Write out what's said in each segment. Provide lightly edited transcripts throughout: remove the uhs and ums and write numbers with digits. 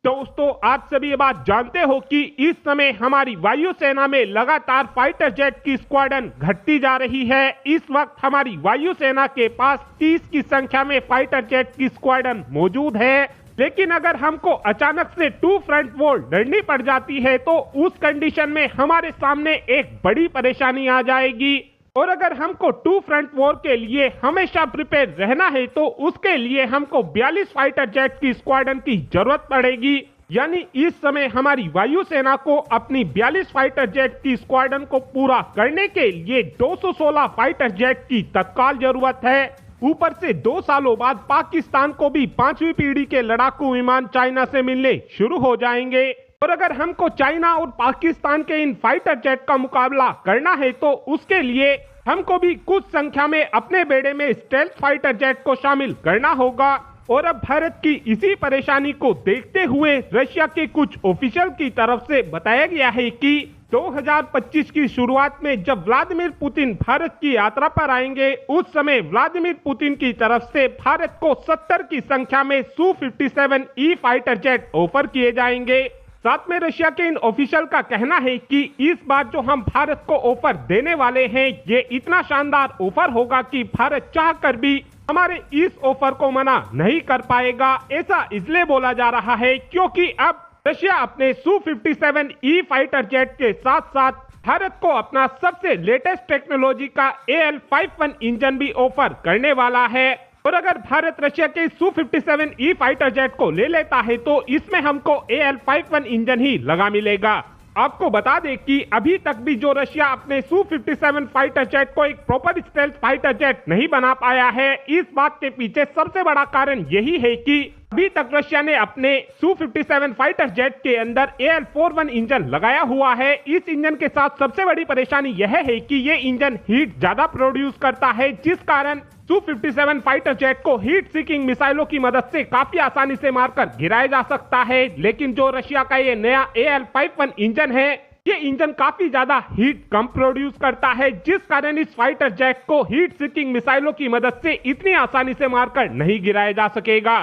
दोस्तों, आप सभी ये बात जानते हो कि इस समय हमारी वायुसेना में लगातार फाइटर जेट की स्क्वाड्रन घटती जा रही है। इस वक्त हमारी वायुसेना के पास 30 की संख्या में फाइटर जेट की स्क्वाड्रन मौजूद है। लेकिन अगर हमको अचानक से टू फ्रंट वॉर लड़नी पड़ जाती है तो उस कंडीशन में हमारे सामने एक बड़ी परेशानी आ जाएगी। और अगर हमको टू फ्रंट वॉर के लिए हमेशा प्रिपेयर रहना है तो उसके लिए हमको 42 फाइटर जेट की स्क्वाड्रन की जरूरत पड़ेगी। यानी इस समय हमारी वायुसेना को अपनी 42 फाइटर जेट की स्क्वाड्रन को पूरा करने के लिए 216 फाइटर जेट की तत्काल जरूरत है। ऊपर से 2 सालों बाद पाकिस्तान को भी 5वीं पीढ़ी के लड़ाकू विमान चाइना से मिलने शुरू हो जाएंगे। और अगर हमको चाइना और पाकिस्तान के इन फाइटर जेट का मुकाबला करना है तो उसके लिए हमको भी कुछ संख्या में अपने बेड़े में स्टेल्थ फाइटर जेट को शामिल करना होगा। और अब भारत की इसी परेशानी को देखते हुए रशिया के कुछ ऑफिशियल की तरफ से बताया गया है कि 2025 की शुरुआत में जब व्लादिमीर पुतिन भारत की यात्रा पर आएंगे उस समय व्लादिमीर पुतिन की तरफ से भारत को 70 की संख्या में Su-57E फाइटर जेट ऑफर किए जाएंगे। साथ में रशिया के इन ऑफिशियल का कहना है कि इस बार जो हम भारत को ऑफर देने वाले हैं ये इतना शानदार ऑफर होगा कि भारत चाहकर भी हमारे इस ऑफर को मना नहीं कर पाएगा। ऐसा इसलिए बोला जा रहा है क्योंकि अब रशिया अपने Su-57E फाइटर जेट के साथ साथ भारत को अपना सबसे लेटेस्ट टेक्नोलॉजी का AL-51 इंजन भी ऑफर करने वाला है। और अगर भारत रशिया के Su-57E फाइटर जेट को ले लेता है तो इसमें हमको AL-51 इंजन ही लगा मिलेगा। आपको बता दें कि अभी तक भी जो रशिया अपने Su-57 फाइटर जेट को एक प्रॉपर स्टेल्थ फाइटर जेट नहीं बना पाया है, इस बात के पीछे सबसे बड़ा कारण यही है कि अभी तक रशिया ने अपने Su-57 फाइटर जेट के अंदर AL-41 इंजन लगाया हुआ है। इस इंजन के साथ सबसे बड़ी परेशानी यह है कि ये इंजन हीट ज्यादा प्रोड्यूस करता है, जिस कारण Su-57 फाइटर जेट को हीट सीकिंग मिसाइलों की मदद से काफी आसानी से मारकर गिराया जा सकता है। लेकिन जो रशिया का ये नया AL-51 इंजन है, ये इंजन काफी ज्यादा हीट कम प्रोड्यूस करता है, जिस कारण इस फाइटर जेट को हीट सीकिंग मिसाइलों की मदद से इतनी आसानी से मारकर नहीं गिराया जा सकेगा।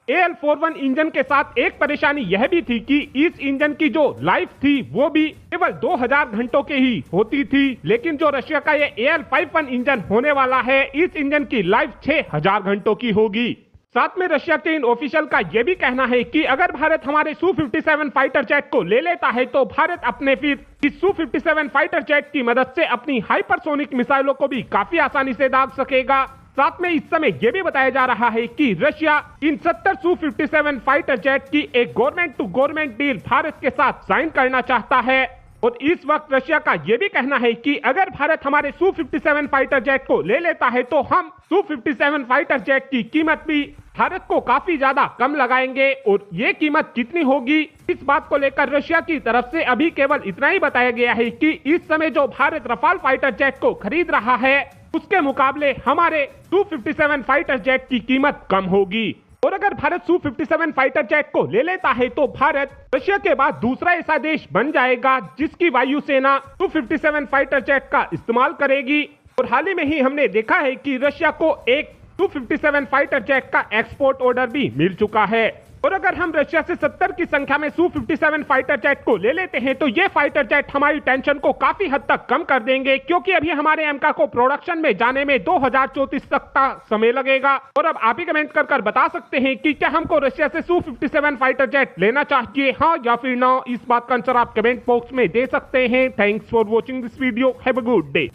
AL-41 इंजन के साथ एक परेशानी यह भी थी कि इस इंजन की जो लाइफ थी वो भी केवल 2000 घंटों के ही होती थी। लेकिन जो रशिया का ये AL-51 इंजन होने वाला है, इस इंजन की लाइफ 6000 घंटों की होगी। साथ में रशिया के इन ऑफिशियल का यह भी कहना है कि अगर भारत हमारे Su-57 फाइटर जेट को ले लेता है तो भारत अपने फिर इस Su-57 फाइटर जेट की मदद से अपनी हाइपरसोनिक मिसाइलों को भी काफी आसानी से दाग सकेगा। साथ में इस समय यह भी बताया जा रहा है कि रशिया इन 70 Su-57 फाइटर जेट की एक government to government deal Bharat के साथ साइन करना चाहता है। और इस वक्त रशिया का यह भी कहना है कि अगर भारत हमारे Su-57 फाइटर जेट को ले लेता है तो हम Su-57 फाइटर जेट की कीमत भी भारत को काफी ज्यादा कम लगाएंगे। और ये कीमत कितनी होगी, इस बात को लेकर रशिया की तरफ से अभी केवल इतना ही बताया गया है कि इस समय जो भारत रफाल फाइटर जेट को खरीद रहा है उसके मुकाबले हमारे Su-57 फाइटर जेट की कीमत कम होगी। और अगर भारत Su-57 फाइटर जेट को ले लेता है तो भारत रशिया के बाद दूसरा ऐसा देश बन जाएगा जिसकी वायुसेना Su-57 फाइटर जेट का इस्तेमाल करेगी। और हाल ही में ही हमने देखा है कि रशिया को एक Su-57 फाइटर जेट का एक्सपोर्ट ऑर्डर भी मिल चुका है। और अगर हम रशिया से 70 की संख्या में Su-57 फाइटर जेट को ले लेते हैं तो ये फाइटर जेट हमारी टेंशन को काफी हद तक कम कर देंगे, क्योंकि अभी हमारे एमका को प्रोडक्शन में जाने में 2034 तक का समय लगेगा। और अब आप ही कमेंट कर बता सकते हैं कि क्या हमको रशिया से Su-57 फाइटर जेट लेना चाहिए, हाँ या फिर ना। इस बात का आंसर आप कमेंट बॉक्स में दे सकते हैं। Thanks for watching this video. Have a good day.